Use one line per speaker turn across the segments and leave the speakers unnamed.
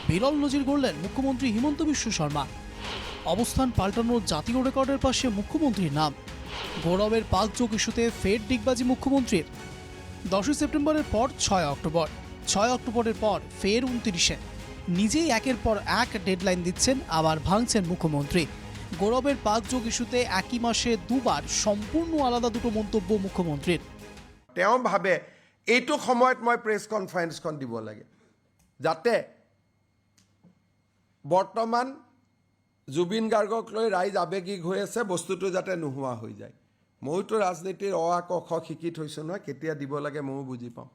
বিরল নজির গড়লেন মুখ্যমন্ত্রী হিমন্ত বিশ্ব শর্মা। অবস্থান পাল্টানোর জাতীয় রেকর্ডের পাশে মুখ্যমন্ত্রীর নাম। গৌরবের পাকযোগ ইস্যুতে ফের ডিগবাজি মুখ্যমন্ত্রীর। 10 সেপ্টেম্বরের পর 6 অক্টোবর, 6 অক্টোবরের পর ফের 29-এ। নিজেই একের পর এক ডেডলাইন দিচ্ছেন, আবার ভাঙছেন মুখ্যমন্ত্রী। গৌরবের পাকযোগ ইস্যুতে একই মাসে দুবার সম্পূর্ণ আলাদা দুটো মন্তব্য মুখ্যমন্ত্রীর।
তেওঁ ভাবে এইটো সময়ত মই প্ৰেছ কনফাৰেন্সখন দিব লাগে, যাতে বৰ্তমান জুবিন গাৰ্গক লৈ ৰাইজ আৱেগিক হৈ আছে, বস্তুটো যাতে নোহোৱা হৈ যায়। মইতো ৰাজনীতিৰ অ আ ক খ শিকি থৈছোঁ নহয়, কেতিয়া দিব লাগে ময়ো বুজি পাওঁ।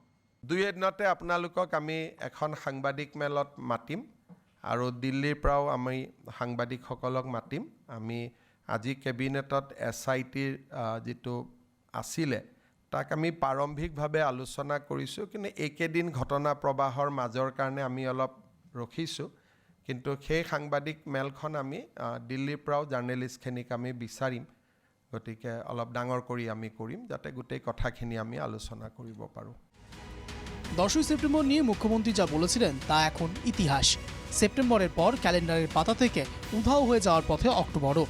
দুই এদিনতে আপোনালোকক আমি এখন সাংবাদিক মেলত মাতিম, আৰু দিল্লীৰ পৰাও আমি সাংবাদিকসকলক মাতিম। আমি আজি কেবিনেটত SITৰ যিটো আছিলে তাক আমি প্ৰাৰম্ভিকভাৱে আলোচনা কৰিছোঁ, কিন্তু এইকেইদিন ঘটনা প্ৰবাহৰ মাজৰ কাৰণে আমি অলপ ৰখিছোঁ। কিন্তু সেই সাংবাদিক মেলখন আমি দিল্লীৰ পৰাও জাৰ্নেলিষ্টখিনিক আমি বিচাৰিম, গতিকে অলপ ডাঙৰ কৰি আমি কৰিম, যাতে গোটেই কথাখিনি আমি আলোচনা কৰিব পাৰোঁ।
10 সেপ্টেম্বর নিয়ে মুখ্যমন্ত্রী যা বলেছিলেন তা এখন ইতিহাস। সেপ্টেম্বরের পর ক্যালেন্ডারের পাতা থেকে উধাও হয়ে যাওয়ার পথে অক্টোবরও।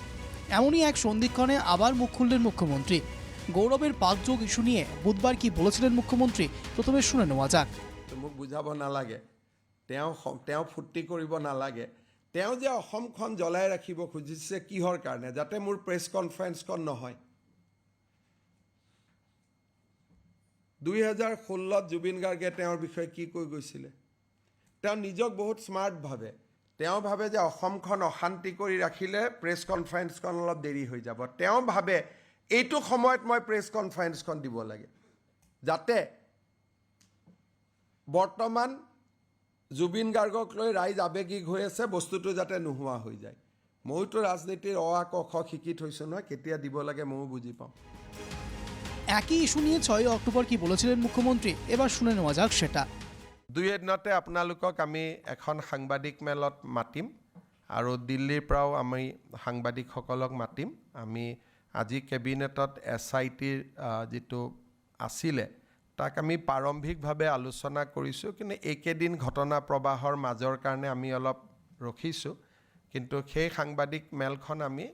এমনই এক সন্ধিক্ষণে আবার মুখ খুললেন মুখ্যমন্ত্রী। গৌরবের পাকযোগ ইস্যু নিয়ে বুধবার কি বলেছিলেন মুখ্যমন্ত্রী, প্রথমে শুনে নেওয়া যাক।
মোক বুঝাব নালাগে, তেওঁ ফূৰ্তি কৰিব নালাগে। তেওঁ যে অসমখন জ্বলাই ৰাখিব খুজিছে কিহৰ কাৰণে, যাতে মোৰ প্ৰেছ কনফাৰেন্সখন নহয়। 2016 জুবিন গাৰ্গে তেওঁৰ বিষয়ে কি কৈ গৈছিলে, তেওঁ নিজক বহুত স্মাৰ্ট ভাবে। তেওঁ ভাবে যে অসমখন অশান্তি কৰি ৰাখিলে প্ৰেছ কনফাৰেন্সখন অলপ দেৰি হৈ যাব। তেওঁ ভাবে এইটো সময়ত মই প্ৰেছ কনফাৰেন্সখন দিব লাগে, যাতে বৰ্তমান জুবিন গাৰ্গক লৈ ৰাইজ আৱেগিক হৈ আছে, বস্তুটো যাতে নোহোৱা হৈ যায়। মইতো ৰাজনীতিৰ অ আ ক খ শিকি থৈছোঁ নহয়, কেতিয়া দিব লাগে ময়ো বুজি পাওঁ।
একই ইস্যু নিয়ে 6 অক্টোবর কি বলেছিলেন মুখ্যমন্ত্রী, এবার শুনে নেওয়া যাক সেটা।
দুই এদিনতে আপোনালোকক আমি এখন সাংবাদিক মেলত মাতিম, আৰু দিল্লীৰ পৰাও আমি সাংবাদিকসকলক মাতিম। আমি আজি কেবিনেটত SITৰ যিটো আছিলে তাক আমি প্ৰাৰম্ভিকভাৱে আলোচনা কৰিছোঁ, কিন্তু এইকেইদিন ঘটনা প্ৰবাহৰ মাজৰ কাৰণে আমি অলপ ৰখিছোঁ। কিন্তু সেই সাংবাদিক মেলখন আমি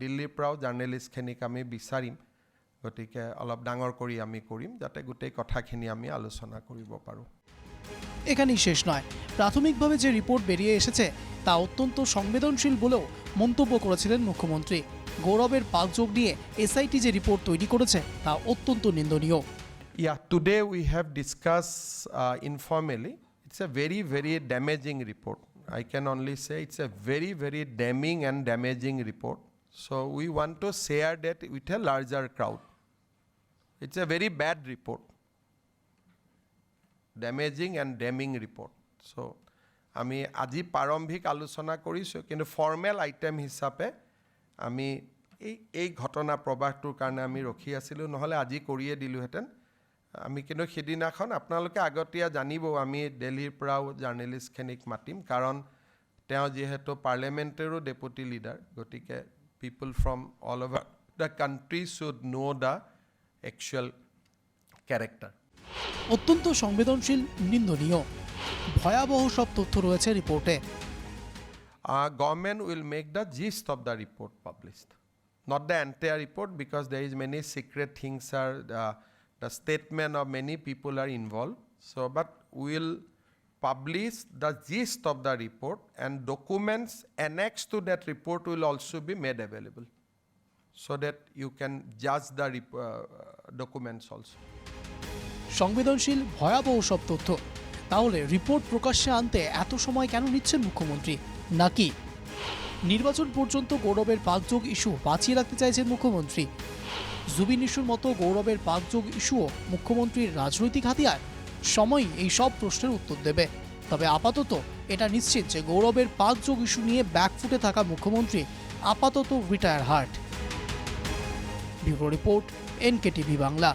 দিল্লীৰ পৰাও জাৰ্নেলিষ্টখিনিক আমি বিচাৰিম, গতিকে অলপ ডাঙৰ কৰি আমি কৰিম, যাতে গোটেই কথাখিনি আমি আলোচনা কৰিব পাৰোঁ।
এখানেই শেষ নয়, প্রাথমিকভাবে যে রিপোর্ট বেরিয়ে এসেছে তা অত্যন্ত সংবেদনশীল বলেও মন্তব্য করেছিলেন মুখ্যমন্ত্রী। গৌরবের পাকযোগ নিয়ে SIT যে রিপোর্ট তৈরি করেছে তা অত্যন্ত নিন্দনীয়।
Yeah, today we have discussed informally. It's a very, very damaging report. I can only say it's a very, very damning and damaging report. So we want to share that with a larger crowd. It's a very bad report. Damaging and damning report. So আমি আজি প্ৰাৰম্ভিক আলোচনা কৰিছোঁ, কিন্তু formal item হিচাপে আমি এই ঘটনা প্ৰবাহটোৰ কাৰণে আমি ৰখি আছিলোঁ, নহ'লে আজি কৰিয়ে দিলোঁহেঁতেন। আমি কিন্তু সেইদিনাখন আপোনালোকে আগতীয়া জানিব, আমি দিল্লীৰ পৰাও জাৰ্নেলিষ্টখিনিক মাতিম, কাৰণ তেওঁ যিহেতু পাৰ্লিয়ামেণ্টৰো ডেপুটি লিডাৰ, গতিকে people from all over the country should know' the actual character.
অত্যন্ত সংবেদনশীল, নিন্দনীয়, ভয়াবহ সব তথ্য রয়েছে রিপোর্টে।
Government will make the gist of the report published, not the entire report, because there is many secret things are the statement of many people are involved. So, but we will publish the gist of the report, and documents annexed to that report will also be made available, so that you can judge the documents also.
সংবেদনশীল, ভয়াবহ সব তথ্য। তাহলে report প্রকাশ্যে আনতে এত সময় কেন নিচ্ছেন মুখ্যমন্ত্রী? নাকি নির্বাচন পর্যন্ত গৌরবের পাকযোগ ইস্যু বাঁচিয়ে রাখতে চাইছেন মুখ্যমন্ত্রী? জুবিন ইস্যুর মতো গৌরবের পাকযোগ ইস্যুও মুখ্যমন্ত্রীর রাজনৈতিক হাতিয়ার? সময়ই এই সব প্রশ্নের উত্তর দেবে। তবে আপাতত এটা নিশ্চিত যে গৌরবের পাকযোগ ইস্যু নিয়ে ব্যাকফুটে থাকা মুখ্যমন্ত্রী আপাতত retire heart. Bureau report, NKTV Bangla.